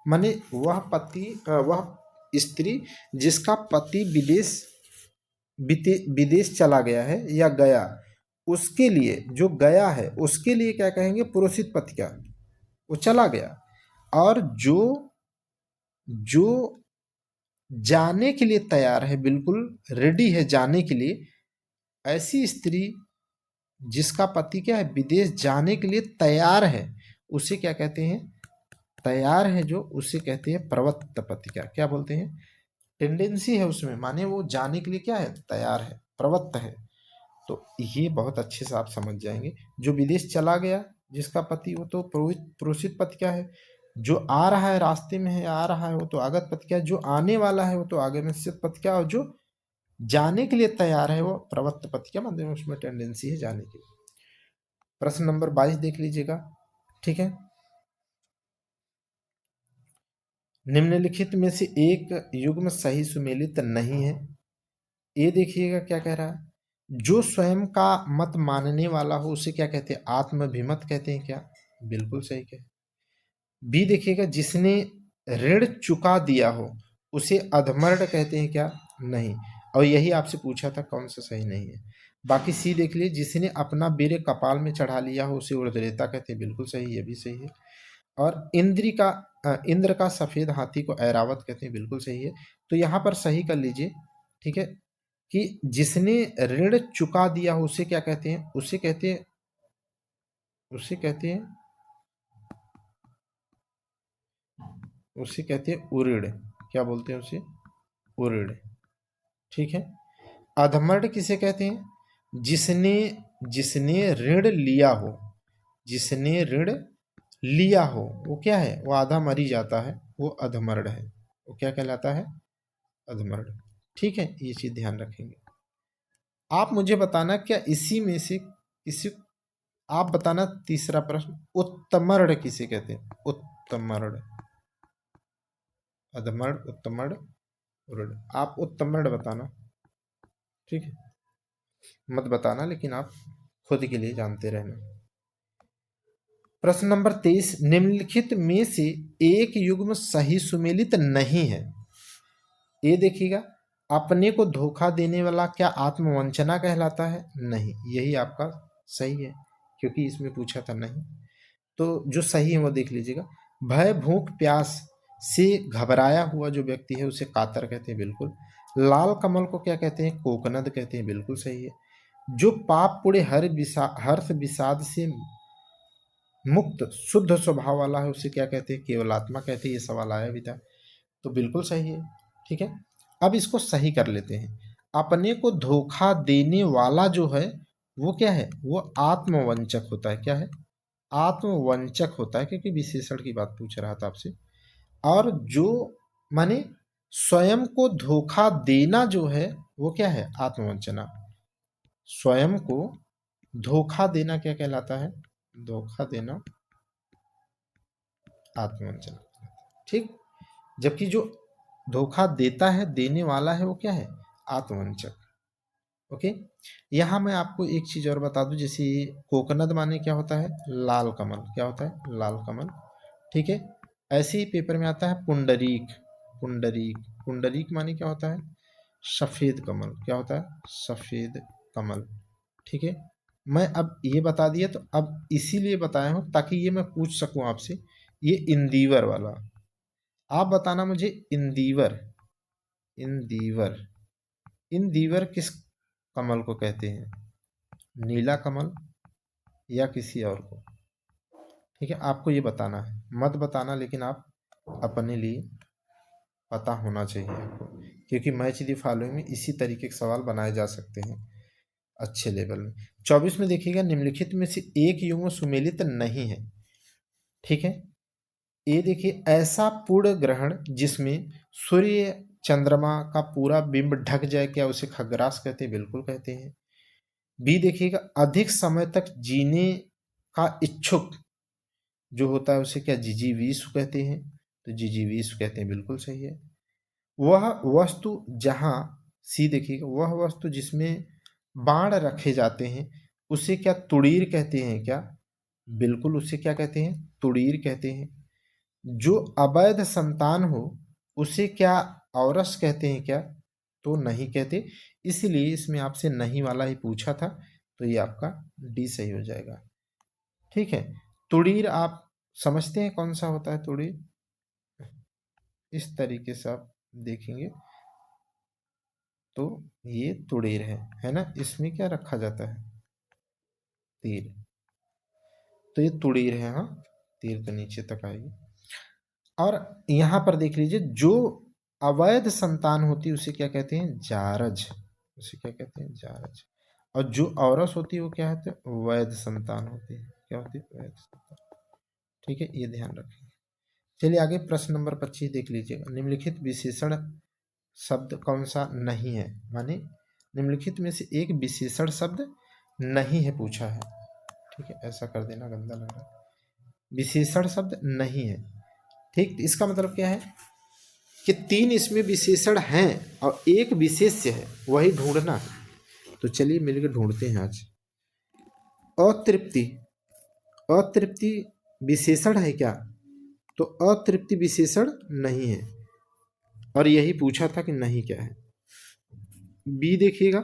माने वह पति, वह स्त्री जिसका पति विदेश चला गया है या गया, उसके लिए, जो गया है उसके लिए क्या कहेंगे? प्रोषित पति का, वो चला गया। और जो जो जाने के लिए तैयार है, बिल्कुल रेडी है जाने के लिए, ऐसी स्त्री जिसका पति क्या है? विदेश जाने के लिए तैयार है, उसे क्या कहते हैं? तैयार है जो, उसे कहते हैं प्रवत्त पति का। क्या बोलते हैं? टेंडेंसी है उसमें, माने वो जाने के लिए क्या है? तैयार है, प्रवत्त है। तो ये बहुत अच्छे से आप समझ जाएंगे। जो विदेश चला गया जिसका पति, वो तो प्रोषित पति क्या है? जो आ रहा है, रास्ते में है, आ रहा है, वो तो आगत पति क्या है? जो आने वाला है वो तो आगमनिष्यत पति क्या है? और जो जाने के लिए तैयार है वो प्रवत्त पति क्या, मतलब उसमें टेंडेंसी है जाने की। प्रश्न नंबर 22 देख लीजिएगा। ठीक है, निम्नलिखित में से एक युग्म सही सुमेलित नहीं है। ये देखिएगा क्या कह रहा है, जो स्वयं का मत मानने वाला हो उसे क्या कहते हैं? आत्मभिमत कहते हैं क्या? बिल्कुल सही कहे। बी देखिएगा, जिसने ऋण चुका दिया हो उसे अधमर्ड कहते हैं क्या? नहीं। और यही आपसे पूछा था कौन सा सही नहीं है। बाकी सी देख लीजिए, जिसने अपना बेरे कपाल में चढ़ा लिया हो उसे उर्ध्वरेता कहते हैं, बिल्कुल सही, ये भी सही है। और इंद्र का सफेद हाथी को ऐरावत कहते हैं, बिल्कुल सही है। तो यहाँ पर सही कर लीजिए। ठीक है, कि जिसने ऋण चुका दिया हो उसे क्या कहते हैं? उसे कहते हैं उऋण। क्या बोलते हैं उसे? उऋण। ठीक है। अधमर्ड किसे कहते हैं? जिसने जिसने ऋण लिया हो, जिसने ऋण लिया हो वो क्या है? वो आधा मर ही जाता है, वो अधमर्ड है। वो क्या कहलाता है? अधमर्ड। ठीक है, ये चीज ध्यान रखेंगे। आप मुझे बताना क्या इसी में से किसी, आप बताना तीसरा प्रश्न, उत्तमर्ड किसे कहते हैं? उत्तमर्ड। अधमर्ड, उत्तमर्ड, उर्ड। आप उत्तमर्ड बताना। ठीक है, मत बताना लेकिन आप खुद के लिए जानते रहना। प्रश्न नंबर 23, निम्नलिखित में से एक युग्म सही सुमेलित नहीं है। ये देखिएगा, अपने को धोखा देने वाला क्या आत्मवंचना कहलाता है? नहीं, यही आपका सही है क्योंकि इसमें पूछा था नहीं। तो जो सही है वो देख लीजिएगा। भय भूख प्यास से घबराया हुआ जो व्यक्ति है उसे कातर कहते हैं, बिल्कुल। लाल कमल को क्या कहते हैं? कोकनद कहते हैं, बिल्कुल सही है। जो पाप पुणे हर्ष विषाद से मुक्त शुद्ध स्वभाव वाला है उसे क्या कहते हैं? केवलात्मा कहते हैं। ये सवाल आया भी था, तो बिल्कुल सही है। ठीक है, अब इसको सही कर लेते हैं। अपने को धोखा देने वाला जो है वो क्या है? वो आत्मवंचक होता है। क्या है? आत्मवंचक होता है, क्योंकि विशेषण की बात पूछ रहा था आपसे। और जो माने स्वयं को धोखा देना जो है वो क्या है? आत्मवंचना। स्वयं को धोखा देना क्या कहलाता है? धोखा देना आत्मवंचना। ठीक, जबकि जो धोखा देता है, देने वाला है, वो क्या है? आत्मवंचक। ओके, यहाँ मैं आपको एक चीज और बता दूं, जैसे कोकनद माने क्या होता है? लाल कमल। क्या होता है? लाल कमल। ठीक है, ऐसे ही पेपर में आता है पुंडरीक। पुंडरीक, पुंडरीक माने क्या होता है? सफेद कमल। क्या होता है? सफेद कमल। ठीक है, मैं अब ये बता दिया, तो अब इसीलिए बताया हूं ताकि ये मैं पूछ सकूं आपसे, ये इंदीवर वाला आप बताना मुझे। इंदीवर, इंदीवर, इंदीवर किस कमल को कहते हैं? नीला कमल या किसी और को? ठीक है, आपको ये बताना है, मत बताना लेकिन आप अपने लिए पता होना चाहिए आपको, क्योंकि मैच दी फॉलोइंग में इसी तरीके के सवाल बनाए जा सकते हैं अच्छे लेवल में। 24 में देखिएगा, निम्नलिखित में से एक युग्म सुमेलित नहीं है। ठीक है, ये देखिए, ऐसा पूर्ण ग्रहण जिसमें सूर्य चंद्रमा का पूरा बिंब ढक जाए, क्या उसे खग्रास कहते हैं? बिल्कुल कहते हैं। बी देखिएगा, अधिक समय तक जीने का इच्छुक जो होता है उसे क्या जिजीविषु कहते हैं? तो जिजीविषु कहते हैं, बिल्कुल सही है। वह वस्तु जहां, सी देखिएगा, वह वस्तु जिसमें बाण रखे जाते हैं उसे क्या तुड़ीर कहते हैं? क्या? बिल्कुल, उसे क्या कहते हैं? तुड़ीर कहते हैं। जो अवैध संतान हो उसे क्या औरस कहते हैं? क्या? तो नहीं कहते, इसलिए इसमें आपसे नहीं वाला ही पूछा था, तो ये आपका डी सही हो जाएगा। ठीक है, तुड़ीर आप समझते हैं कौन सा होता है? तुड़ीर इस तरीके से आप देखेंगे तो ये तुड़ीर है ना? इसमें क्या रखा जाता है? तीर। तो ये तुड़ीर है, हाँ, तीर तो नीचे तक आएगी। और यहां पर देख लीजिए, जो अवैध संतान होती है उसे क्या कहते हैं? जारज। उसे क्या कहते हैं? जारज। और जो औरस होती है वो क्या होती है? वैध संतान होती है। क्या होती है? वैध संतान। ठीक है, ये ध्यान रखेंगे। चलिए आगे, प्रश्न नंबर 25 देख लीजिएगा। निम्नलिखित विशेषण शब्द कौन सा नहीं है? माने निम्नलिखित में से एक विशेषण शब्द नहीं है पूछा है। ठीक है, ऐसा कर देना, गंदा लग रहा है। विशेषण शब्द नहीं है। ठीक, इसका मतलब क्या है कि तीन इसमें विशेषण हैं और एक विशेष्य है, वही ढूंढना है। तो चलिए मिलकर ढूंढते हैं आज। अतृप्ति, अतृप्ति विशेषण है क्या? तो अतृप्ति विशेषण नहीं है, और यही पूछा था कि नहीं क्या है। बी देखिएगा,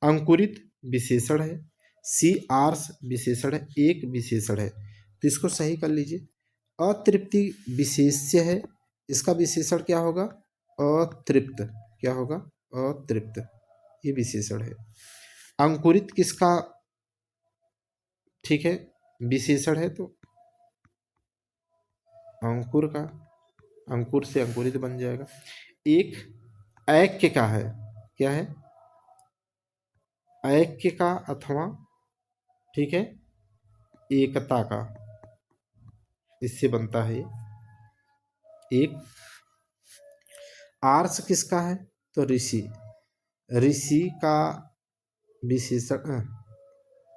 अंकुरित विशेषण है। सी आर्स विशेषण है, एक विशेषण है, तो इसको सही कर लीजिए। अतृप्ति विशेष्य है, इसका विशेषण क्या होगा? अतृप्त। क्या होगा? अतृप्त। ये विशेषण है। अंकुरित किसका, ठीक है, विशेषण है, तो अंकुर का, अंकुर से अंकुरित बन जाएगा। एक ऐक्य का है, क्या है, ऐक्य का अथवा, ठीक है, एकता का, इससे बनता है एक। आर्ष किसका है, तो ऋषि, ऋषि का विशेषण,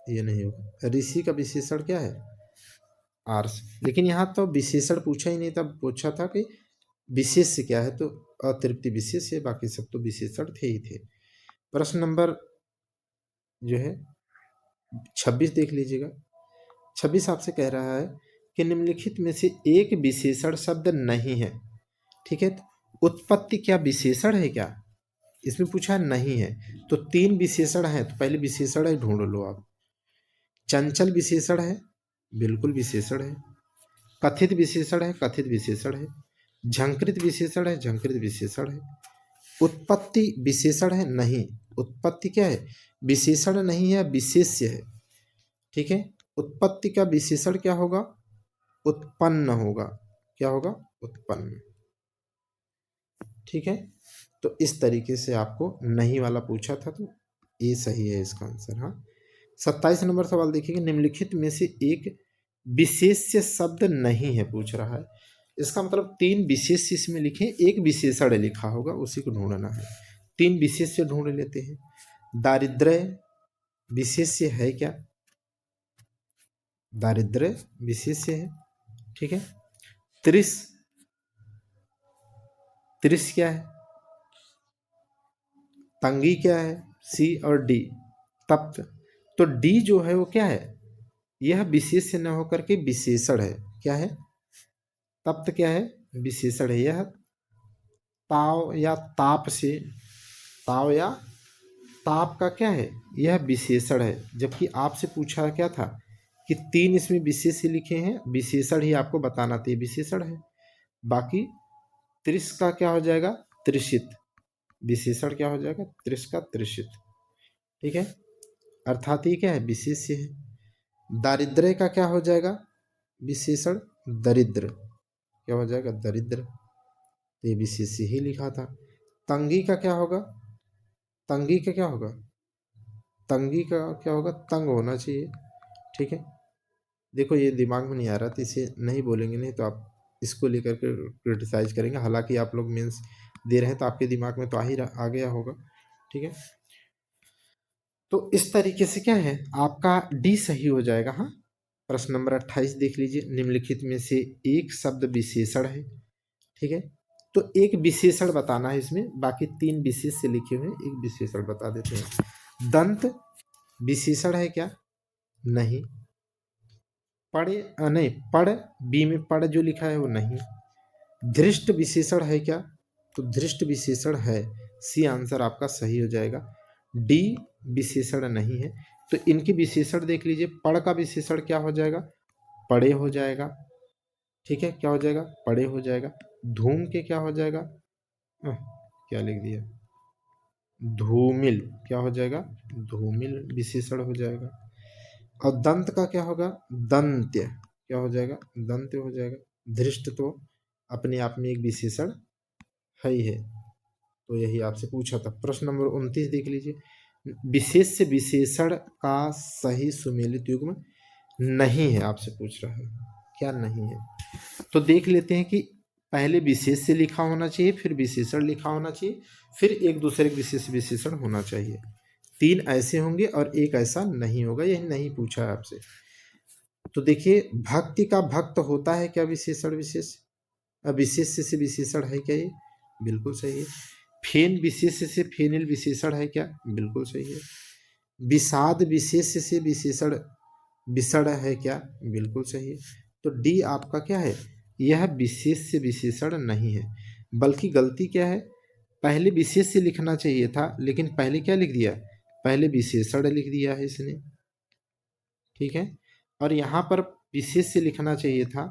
ये नहीं होगा, ऋषि का विशेषण क्या है, आर्ष। लेकिन यहाँ तो विशेषण पूछा ही नहीं था, पूछा था कि विशेष्य क्या है, तो अतृप्ति विशेष है, बाकी सब तो विशेषण थे ही थे। प्रश्न नंबर जो है 26 देख लीजिएगा। 26 आपसे कह रहा है कि निम्नलिखित में से एक विशेषण शब्द नहीं है, ठीक है। तो उत्पत्ति क्या विशेषण है क्या, इसमें पूछा नहीं है, तो 3 विशेषण हैं, तो पहले विशेषण है ढूंढ लो आप। चंचल विशेषण है, बिल्कुल विशेषण है। कथित विशेषण है, कथित विशेषण है। झंकृत विशेषण है, झंकृत विशेषण है। उत्पत्ति विशेषण है, नहीं। उत्पत्ति क्या है, विशेषण नहीं है, विशेष्य है, ठीक है। उत्पत्ति का विशेषण क्या होगा, उत्पन्न होगा, क्या होगा, उत्पन्न, ठीक है। तो इस तरीके से आपको नहीं वाला पूछा था, तो ये सही है इसका आंसर। हाँ, 27 नंबर सवाल देखिए, निम्नलिखित में से एक विशेष्य शब्द नहीं है, पूछ रहा है। इसका मतलब 3 विशेष्य इसमें लिखे, एक विशेषण लिखा होगा, उसी को ढूंढना है। 3 विशेष्य ढूंढ लेते हैं। दारिद्र्य विशेष्य है क्या, दारिद्र्य विशेष्य है, ठीक है। त्रिस, त्रिस क्या है, तंगी क्या है, सी और डी। तप्त, तो डी जो है वो क्या है, यह विशेष्य न होकर के विशेषण है, क्या है, तप्त क्या है, विशेषण है। यह ताव या ताप से, ताव या ताप का क्या है, यह विशेषण है। जबकि आपसे पूछा क्या था कि 3 इसमें विशेष्य लिखे हैं, विशेषण ही आपको बताना था, विशेषण है। बाकी त्रिस का क्या हो जाएगा, त्रिषित, विशेषण क्या हो जाएगा, त्रिस का त्रिषित, ठीक है। अर्थात ये क्या है, विशेष्य है। दारिद्र्य का क्या हो जाएगा, विशेषण दरिद्र, क्या हो जाएगा, दरिद्र, तो ये विशेष्य ही लिखा था। तंगी का क्या होगा, तंगी का क्या होगा, तंगी का क्या होगा, तंग होना चाहिए, ठीक है। देखो ये दिमाग में नहीं आ रहा, तो इसे नहीं बोलेंगे, नहीं तो आप इसको लेकर के क्रिटिसाइज करेंगे। हालांकि आप लोग मेंस दे रहे हैं तो आपके दिमाग में तो आ गया होगा, ठीक है। तो इस तरीके से क्या है, आपका डी सही हो जाएगा। हाँ, प्रश्न नंबर 28 देख लीजिए, निम्नलिखित में से एक शब्द विशेषण है, ठीक है। तो एक विशेषण बताना है इसमें, बाकी 3 विशेष से लिखे हुए, एक विशेषण बता देते हैं। दंत विशेषण है क्या, नहीं। पढ़े, नहीं, पढ़, बी में पढ़ जो लिखा है वो नहीं। धृष्ट विशेषण है क्या, तो धृष्ट विशेषण है, सी आंसर आपका सही हो जाएगा। डी विशेषण नहीं है, तो इनकी विशेषण देख लीजिए। पढ़ का विशेषण क्या हो जाएगा, पढ़े हो जाएगा, ठीक है, क्या हो जाएगा, पढ़े हो जाएगा। धूम के क्या हो जाएगा, क्या लिख दिया, धूमिल, क्या हो जाएगा, धूमिल विशेषण हो जाएगा। और दंत का क्या होगा, दंत्य, क्या हो जाएगा, दंत्य हो जाएगा। धृष्ट तो अपने आप में एक विशेषण है ही है, तो यही आपसे पूछा था। प्रश्न नंबर 29 देख लीजिए, विशेष से विशेषण का सही सुमेलित युग्म नहीं है, आपसे पूछ रहा है, क्या नहीं है। तो देख लेते हैं कि पहले विशेष से लिखा होना चाहिए, फिर विशेषण लिखा होना चाहिए, फिर एक दूसरे के विशेष विशेषण होना चाहिए। 3 ऐसे होंगे और एक ऐसा नहीं होगा, यही नहीं पूछा है आपसे। तो देखिए, भक्ति का भक्त होता है क्या, विशेषण विशेष, अब विशेष से विशेषण है क्या, ये बिल्कुल सही है। फेन विशेष से फेनिल विशेषण है क्या, बिल्कुल सही है। विषाद विशेष से विशेषण विषण है क्या, बिल्कुल सही है। तो डी आपका क्या है, यह विशेष से विशेषण नहीं है। बल्कि गलती क्या है, पहले विशेष से लिखना चाहिए था, लेकिन पहले क्या लिख दिया, पहले विशेषण लिख दिया है इसने, ठीक है। और यहाँ पर विशेष से लिखना चाहिए था,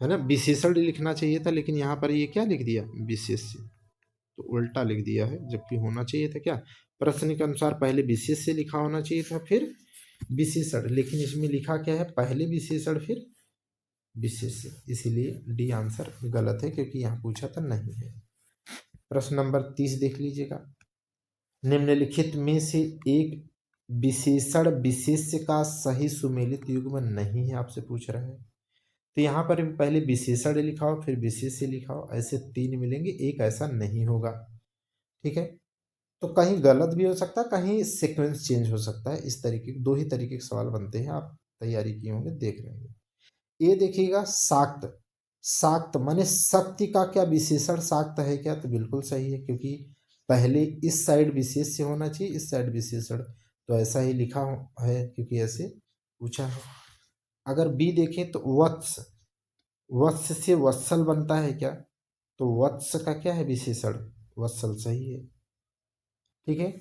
है ना, विशेषण लिखना चाहिए था, लेकिन यहाँ पर ये क्या लिख दिया, विशेष से। तो उल्टा लिख दिया है, जबकि होना चाहिए था क्या, प्रश्न के अनुसार पहले विशेष से लिखा होना चाहिए था फिर विशेषण, लेकिन इसमें लिखा क्या है, पहले विशेषण फिर विशेष, इसीलिए डी आंसर गलत है, क्योंकि यहाँ पूछा था नहीं है। प्रश्न नंबर 30 देख लीजिएगा। निम्नलिखित में से एक विशेषण विशेष्य का सही सुमेलित युग्म नहीं है, आपसे पूछ रहा है। तो यहाँ पर भी पहले विशेषण लिखा हो फिर विशेष्य लिखा हो, ऐसे 3 मिलेंगे, एक ऐसा नहीं होगा। ठीक है, तो कहीं गलत भी हो सकता है, कहीं सीक्वेंस चेंज हो सकता है। इस तरीके 2 ही तरीके के सवाल बनते हैं, आप तैयारी किए होंगे, देख रहे हैं। ये देखिएगा, शाक्त, शाक्त माने शक्ति का क्या विशेषण शाक्त है क्या, तो बिल्कुल सही है, क्योंकि पहले इस साइड विशेष्य होना चाहिए, इस साइड विशेषण, तो ऐसा ही लिखा है क्योंकि ऐसे पूछा है। अगर बी देखें तो वत्स, वत्स से वत्सल बनता है क्या, तो वत्स का क्या है विशेषण, वत्सल, सही है। ठीक है,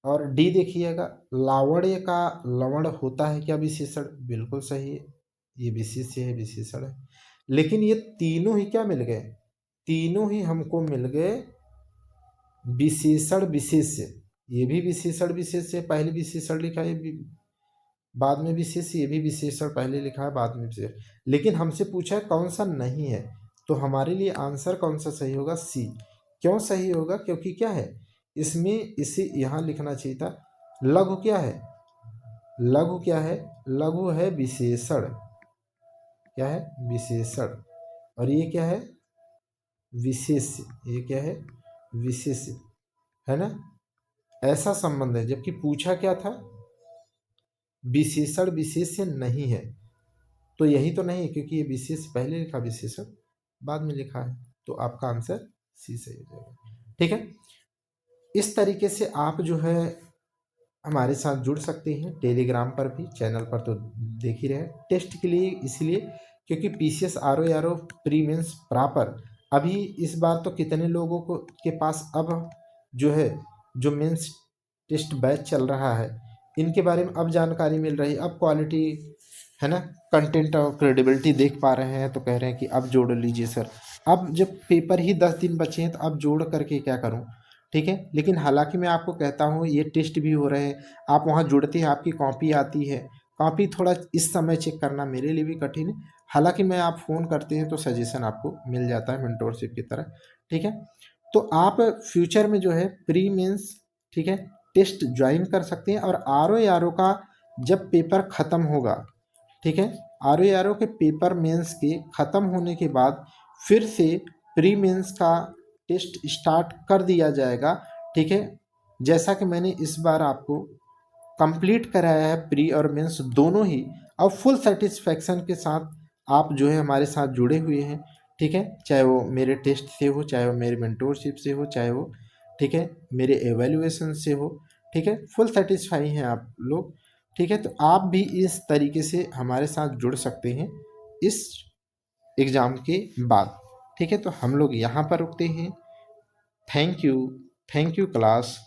और डी देखिएगा, लावण्य का लवण होता है क्या विशेषण, बिल्कुल सही है, ये विशेष्य है, विशेषण है। लेकिन ये तीनों ही क्या मिल गए, तीनों ही हमको मिल गए विशेषण विशेष्य। ये भी विशेषण विशेष्य, पहले विशेषण लिखा है बाद में विशेष, ये भी विशेषण पहले लिखा है बाद में विशेष, लेकिन हमसे पूछा है कौन सा नहीं है, तो हमारे लिए आंसर कौन सा सही होगा, सी। क्यों सही होगा, क्योंकि क्या है इसमें, इसे यहाँ लिखना चाहिए था, लघु क्या है, लघु क्या है, लघु है विशेषण, क्या है विशेषण, और ये क्या है विशेष्य, ये क्या है विशेष्य, है ना, ऐसा संबंध है। जबकि पूछा क्या था, विशेषण विशेष्य नहीं है, तो यही तो नहीं है, क्योंकि ये विशेष पहले लिखा, विशेषण बाद में लिखा है, तो आपका आंसर सी सही हो जाएगा। ठीक है, इस तरीके से आप जो है हमारे साथ जुड़ सकते हैं, टेलीग्राम पर भी, चैनल पर तो देख ही रहे, टेस्ट के लिए इसलिए क्योंकि PCS RO pre mains proper, अभी इस बार तो कितने लोगों को के पास अब जो है जो मेंस टेस्ट बैच चल रहा है, इनके बारे में अब जानकारी मिल रही है, अब क्वालिटी है ना, कंटेंट और क्रेडिबिलिटी देख पा रहे हैं, तो कह रहे हैं कि अब जोड़ लीजिए सर। अब जब पेपर ही 10 दिन बचे हैं, तो अब जोड़ करके क्या करूं, ठीक है। लेकिन हालांकि मैं आपको कहता हूं ये टेस्ट भी हो रहे हैं, आप वहां जुड़ते हैं, आपकी कॉपी आती है, कॉपी थोड़ा इस समय चेक करना मेरे लिए भी कठिन है, हालांकि मैं आप फ़ोन करते हैं तो सजेशन आपको मिल जाता है मेंटोरशिप की तरह। ठीक है, तो आप फ्यूचर में जो है प्री मेंस, ठीक है, टेस्ट ज्वाइन कर सकते हैं, और आर ओ का जब पेपर ख़त्म होगा, ठीक है, आर ओ के पेपर मेंस के ख़त्म होने के बाद फिर से प्री मेंस का टेस्ट स्टार्ट कर दिया जाएगा। ठीक है, जैसा कि मैंने इस बार आपको कंप्लीट कराया है प्री और मेंस दोनों ही, और फुल सेटिस्फेक्शन के साथ आप जो है हमारे साथ जुड़े हुए हैं। ठीक है, चाहे वो मेरे टेस्ट से हो, चाहे वो मेरे मेंटोरशिप से हो, चाहे वो, ठीक है, मेरे एवेल्युएशन से हो, ठीक है, फुल सेटिस्फाई हैं आप लोग। ठीक है, तो आप भी इस तरीके से हमारे साथ जुड़ सकते हैं इस एग्ज़ाम के बाद। ठीक है, तो हम लोग यहाँ पर रुकते हैं। Thank you, thank you class.